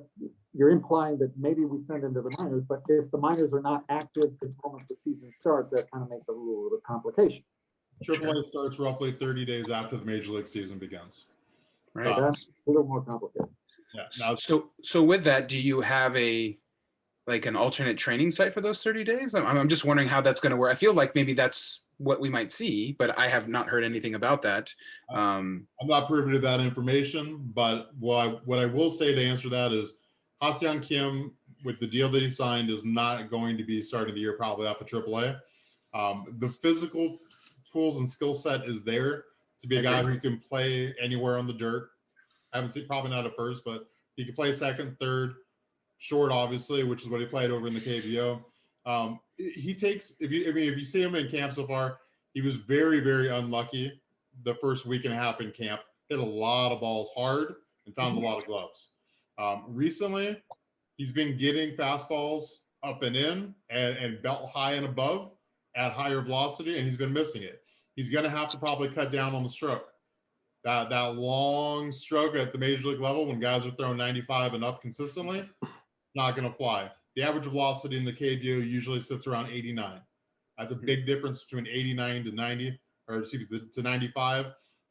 you're implying that maybe we send him to the minors, but if the minors are not active the moment the season starts, that kind of makes it a little bit of complication. AAA starts roughly 30 days after the major league season begins. Right. That's a little more complicated. Yeah. So with that, do you have an alternate training site for those 30 days? I'm just wondering how that's going to work. I feel like maybe that's what we might see, but I have not heard anything about that. I'm not privy to that information, but what I will say to answer that is Ha-Seong Kim, with the deal that he signed, is not going to be starting the year probably off of AAA. The physical tools and skill set is there to be a guy who can play anywhere on the dirt. I haven't seen, probably not at first, but he can play second, third, short, obviously, which is what he played over in the KBO. He takes, if you see him in camp so far, he was very, very unlucky the first week and a half in camp. Hit a lot of balls hard and found a lot of gloves. Recently, he's been getting fastballs up and in and belt high and above at higher velocity, and he's been missing it. He's going to have to probably cut down on the stroke. That long stroke at the major league level when guys are throwing 95 and up consistently, not going to fly. The average velocity in the KBO usually sits around 89. That's a big difference between 89 to 90, or excuse me, to 95.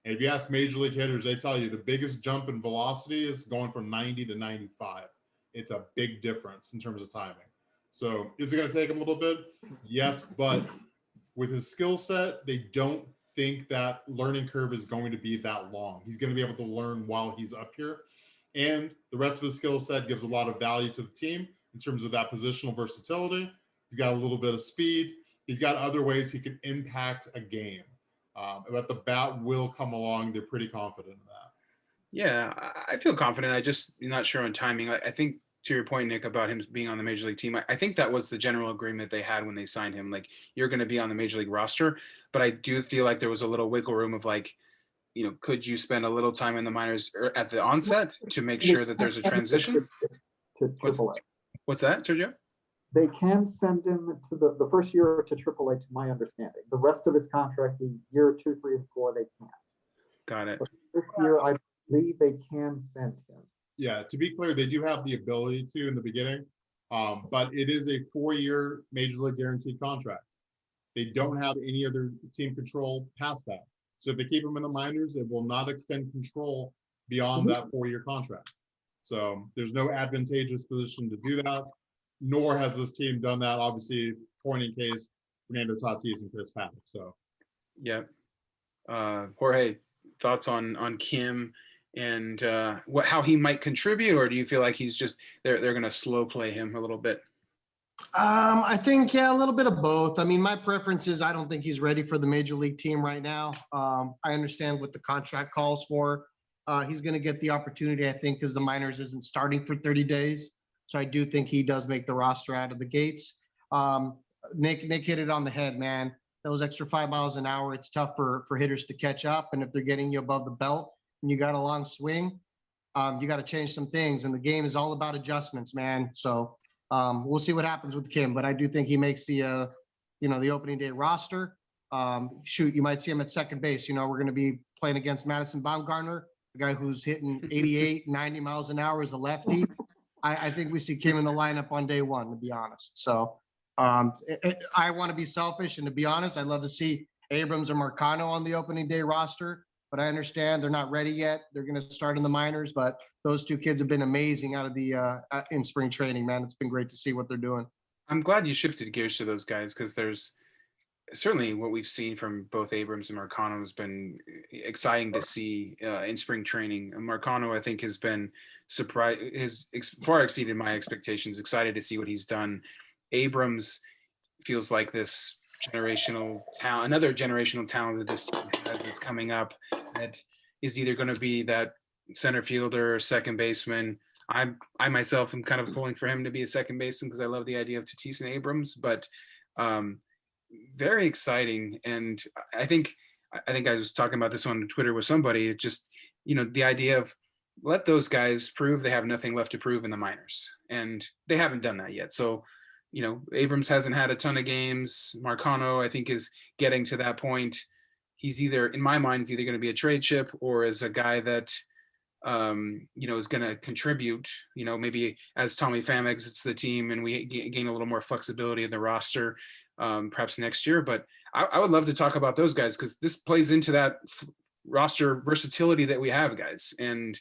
And if you ask major league hitters, they tell you the biggest jump in velocity is going from 90 to 95. It's a big difference in terms of timing. So is it going to take him a little bit? Yes, but with his skill set, they don't think that learning curve is going to be that long. He's going to be able to learn while he's up here. And the rest of his skill set gives a lot of value to the team in terms of that positional versatility. He's got a little bit of speed. He's got other ways he can impact a game. But the bat will come along. They're pretty confident in that. Yeah, I feel confident. I'm not sure on timing. I think, to your point, Nick, about him being on the major league team, I think that was the general agreement they had when they signed him. Like, you're going to be on the major league roster. But I do feel like there was a little wiggle room of, like, could you spend a little time in the minors at the onset to make sure that there's a transition? To AAA. What's that, Sergio? They can send him to the first year to AAA, to my understanding. The rest of his contract, the year 2, 3, and 4, they can't. Got it. But this year, I believe they can send him. Yeah, to be clear, they do have the ability to in the beginning, but it is a 4-year major league guaranteed contract. They don't have any other team control past that. So if they keep him in the minors, it will not extend control beyond that 4-year contract. So there's no advantageous position to do that, nor has this team done that. Obviously, point in case Fernando Tatis and Chris Paddock. So Yeah. Jorge, thoughts on Kim and how he might contribute, or do you feel like he's just they're going to slow play him a little bit? I think, yeah, a little bit of both. I mean, my preference is I don't think he's ready for the major league team right now. I understand what the contract calls for. He's going to get the opportunity, I think, because the minors isn't starting for 30 days. So I do think he does make the roster out of the gates. Nick hit it on the head, man. Those extra 5 miles an hour, it's tough for hitters to catch up. And if they're getting you above the belt and you got a long swing, you got to change some things. And the game is all about adjustments, man. So we'll see what happens with Kim, but I do think he makes the opening day roster. Shoot, you might see him at second base. We're going to be playing against Madison Baumgartner, a guy who's hitting 88, 90 miles an hour as a lefty. I think we see Kim in the lineup on day one, to be honest. So I want to be selfish, and to be honest, I'd love to see Abrams or Marcano on the opening day roster, but I understand they're not ready yet. They're going to start in the minors, but those two kids have been amazing out of the in spring training, man. It's been great to see what they're doing. I'm glad you shifted gears to those guys, because there's certainly what we've seen from both Abrams and Marcano has been exciting to see in spring training. And Marcano, I think, has been far exceeded my expectations. Excited to see what he's done. Abrams feels like this generational talent, another generational talent that this team has that's coming up, that is either going to be that center fielder or second baseman. I myself am kind of pulling for him to be a second baseman because I love the idea of Tatis and Abrams, but very exciting. And I think I was talking about this on Twitter with somebody. It just, the idea of let those guys prove they have nothing left to prove in the minors, and they haven't done that yet. So, Abrams hasn't had a ton of games. Marcano, I think, is getting to that point. He's either, in my mind, is either going to be a trade chip or is a guy that, is going to contribute, maybe as Tommy Pham exits the team and we gain a little more flexibility in the roster, perhaps next year. But I would love to talk about those guys, because this plays into that roster versatility that we have, guys. And,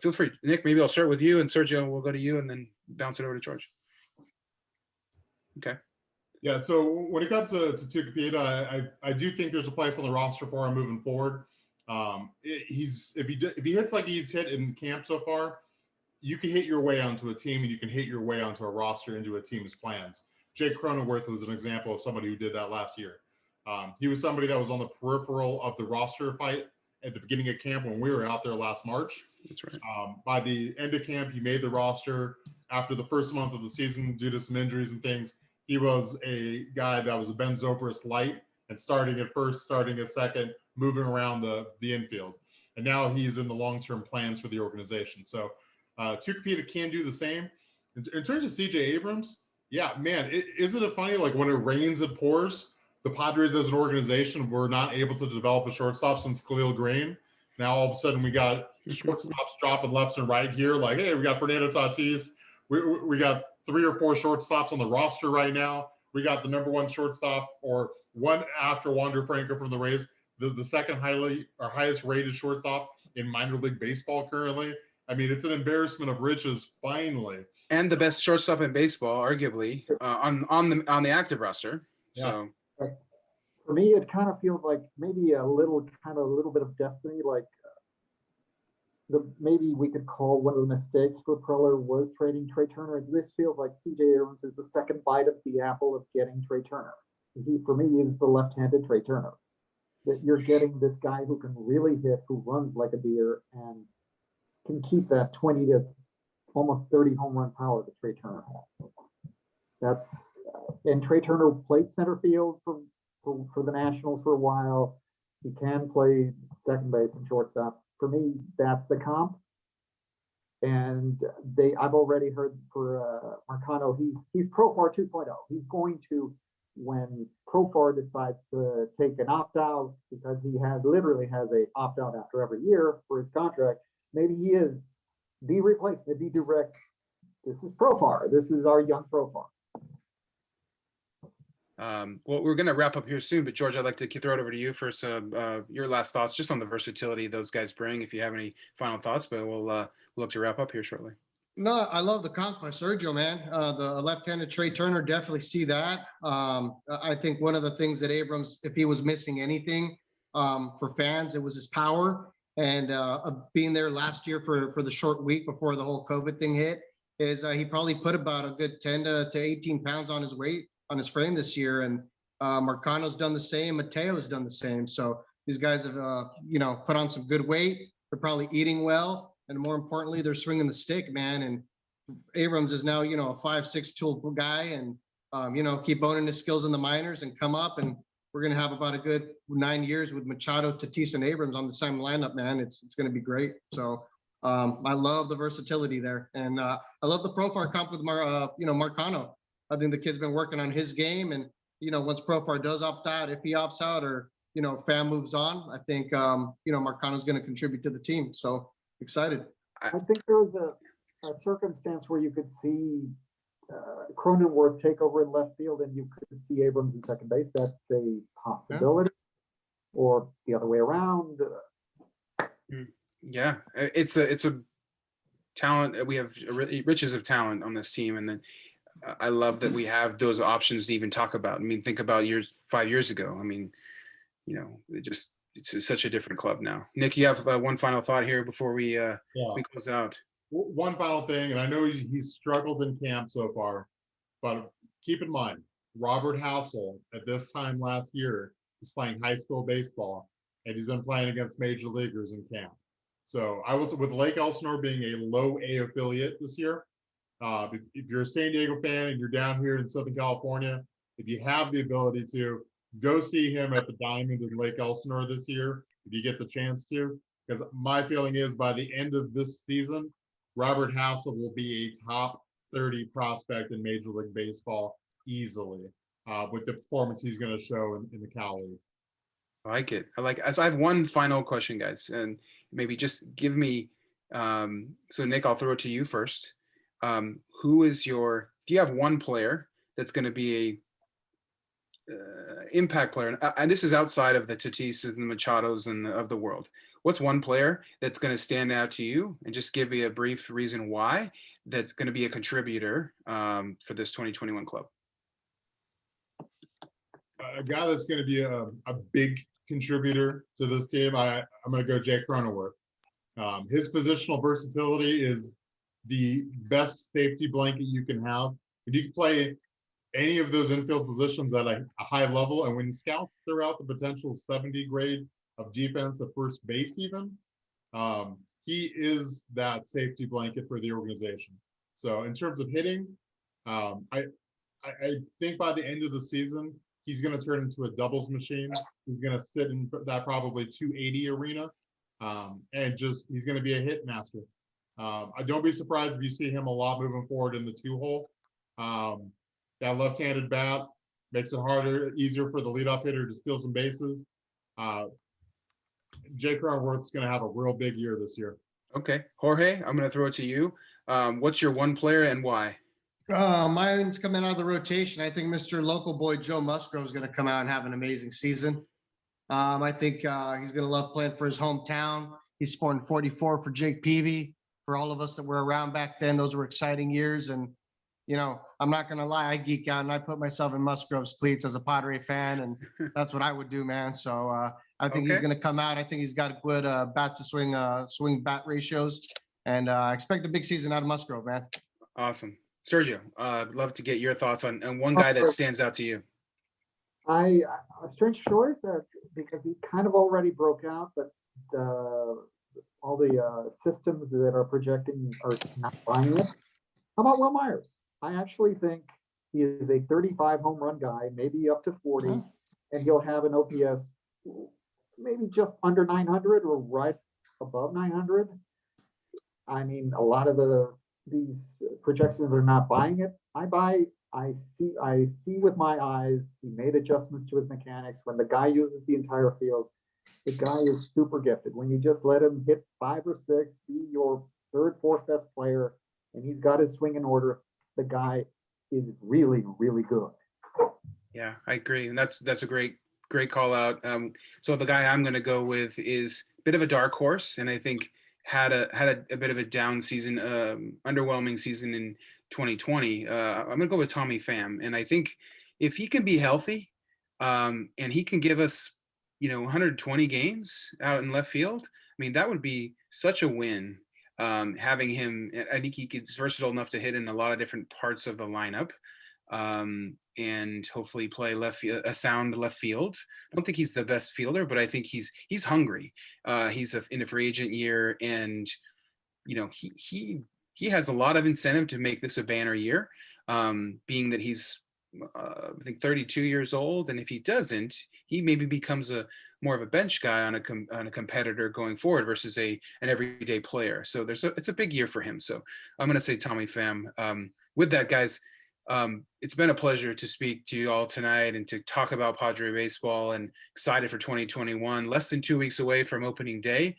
feel free, Nick, maybe I'll start with you, and Sergio, we'll go to you and then bounce it over to George. Okay. Yeah, so when it comes to Tucupita, I do think there's a place on the roster for him moving forward. If he hits like he's hit in camp so far, you can hit your way onto a team, and you can hit your way onto a roster, into a team's plans. Jake Cronenworth was an example of somebody who did that last year. He was somebody that was on the peripheral of the roster fight at the beginning of camp when we were out there last March. That's right. By the end of camp, he made the roster. After the first month of the season, due to some injuries and things, he was a guy that was a Ben Zobrist light, and starting at first, starting at second, moving around the infield. And now he's in the long-term plans for the organization. So Tucupita can do the same. In terms of CJ Abrams, yeah, man, isn't it funny? Like when it rains, it pours. The Padres as an organization were not able to develop a shortstop since Khalil Green. Now all of a sudden we got shortstops dropping left and right here. Like, hey, we got Fernando Tatis. We got 3 or 4 shortstops on the roster right now. We got the number 1 shortstop, or one after Wander Franco from the Rays, the second highest rated shortstop in minor league baseball currently. I mean, it's an embarrassment of riches, finally. And the best shortstop in baseball, arguably, on the active roster. Yeah. So for me, it kind of feels like maybe a little bit of destiny. Like maybe we could call one of the mistakes for Preller was trading Trey Turner. This feels like CJ Abrams is the second bite of the apple of getting Trey Turner. He, for me, is the left-handed Trey Turner. That you're getting this guy who can really hit, who runs like a deer, and can keep that 20 to almost 30 home run power that Trey Turner has. And Trey Turner played center field for the Nationals for a while. He can play second base and shortstop. For me, that's the comp. And I've already heard for Marcano, he's Profar 2.0. He's going to, when Profar decides to take an opt-out, because he literally has a opt-out after every year for his contract, maybe he is the replacement, the direct. This is Profar. This is our young Profar. Well, we're going to wrap up here soon, but George, I'd like to throw it over to you for some your last thoughts just on the versatility those guys bring, if you have any final thoughts, but we'll look to wrap up here shortly. No, I love the comps by Sergio, man. The left-handed Trey Turner, definitely see that. I think one of the things that Abrams, if he was missing anything for fans, it was his power. And being there last year for the short week before the whole COVID thing hit, is he probably put about a good 10 to 18 pounds on his weight, on his frame this year. And Marcano's done the same. Mateo's done the same. So these guys have, put on some good weight. They're probably eating well. And more importantly, they're swinging the stick, man. And Abrams is now, a 5'6" tool guy, and keep owning his skills in the minors and come up. And we're gonna have about a good 9 years with Machado, Tatis, and Abrams on the same lineup, man. It's gonna be great. So I love the versatility there, and I love the Profar comp with Marcano. I think the kid's been working on his game, and once Profar does opt out, if he opts out, or Fam moves on, I think Marcano's gonna contribute to the team. So excited. I think there was a circumstance where you could see Cronenworth take over in left field and you could see Abrams in second base. That's a possibility, or the other way around. Yeah, it's a talent. We have riches of talent on this team, and then I love that we have those options to even talk about. I mean, think about 5 years ago. I mean, it's such a different club now. Nick, you have one final thought here before we close out. One final thing, and I know he's struggled in camp so far, but keep in mind, Robert Hassel at this time last year was playing high school baseball, and he's been playing against major leaguers in camp. So I was with Lake Elsinore being a low A affiliate this year. If you're a San Diego fan and you're down here in Southern California, if you have the ability to, go see him at the Diamond in Lake Elsinore this year, if you get the chance to, because my feeling is by the end of this season, Robert Hassel will be a top 30 prospect in Major League Baseball easily with the performance he's going to show in the Cal League. I like it. So I have one final question, guys, and maybe just give me, so Nick, I'll throw it to you first. Who is if you have one player that's going to be a impact player, and this is outside of the Tatises and the Machados of the world, what's one player that's going to stand out to you, and just give me a brief reason why that's going to be a contributor for this 2021 club? A guy that's going to be a big contributor to this team, I'm going to go Jake Cronenworth. His positional versatility is the best safety blanket you can have. If you can play any of those infield positions at a high level, and when scouts throw out the potential 70 grade of defense at first base even, he is that safety blanket for the organization. So in terms of hitting, I think by the end of the season, he's going to turn into a doubles machine. He's going to sit in that probably 280 arena, and he's going to be a hit master. I don't be surprised if you see him a lot moving forward in the 2-hole. That left-handed bat makes it easier for the leadoff hitter to steal some bases. Jake Cronenworth's going to have a real big year this year. Okay, Jorge, I'm going to throw it to you. What's your one player and why? Mine's coming out of the rotation. I think Mr. Local Boy Joe Musgrove is going to come out and have an amazing season. I think he's going to love playing for his hometown. He's scoring 44 for Jake Peavy. For all of us that were around back then, those were exciting years. And, I'm not going to lie, I geek out and I put myself in Musgrove's cleats as a Padre fan, and that's what I would do, man. So I think he's going to come out. I think he's got good bat to swing bat ratios, and I expect a big season out of Musgrove, man. Awesome. Sergio, I'd love to get your thoughts on one guy that stands out to you. A strange choice because he kind of already broke out, but all the systems that are projecting are not buying it. How about Will Myers? I actually think he is a 35 home run guy, maybe up to 40, and he'll have an OPS maybe just under 900 or right above 900. I mean, a lot of these projections are not buying it. I see with my eyes. He made adjustments to his mechanics. When the guy uses the entire field, the guy is super gifted. When you just let him hit 5 or 6, be your third, fourth best player, and he's got his swing in order, the guy is really, really good. Yeah, I agree. And that's a great call out. So the guy I'm going to go with is a bit of a dark horse. And I think had a bit of a down season, underwhelming season in 2020. I'm gonna go with Tommy Pham, and I think if he can be healthy, and he can give us, 120 games out in left field, I mean, that would be such a win. Having him, I think he's versatile enough to hit in a lot of different parts of the lineup, and hopefully play a sound left field. I don't think he's the best fielder, but I think he's hungry. He's in a free agent year, and he has a lot of incentive to make this a banner year, being that he's I think 32 years old, and if he doesn't, he maybe becomes more of a bench guy on a competitor going forward versus an everyday player. So it's a big year for him. So I'm going to say Tommy Pham. With that, guys, it's been a pleasure to speak to you all tonight and to talk about Padre baseball, and excited for 2021. Less than 2 weeks away from opening day.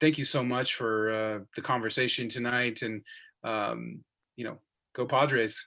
Thank you so much for the conversation tonight, and go Padres.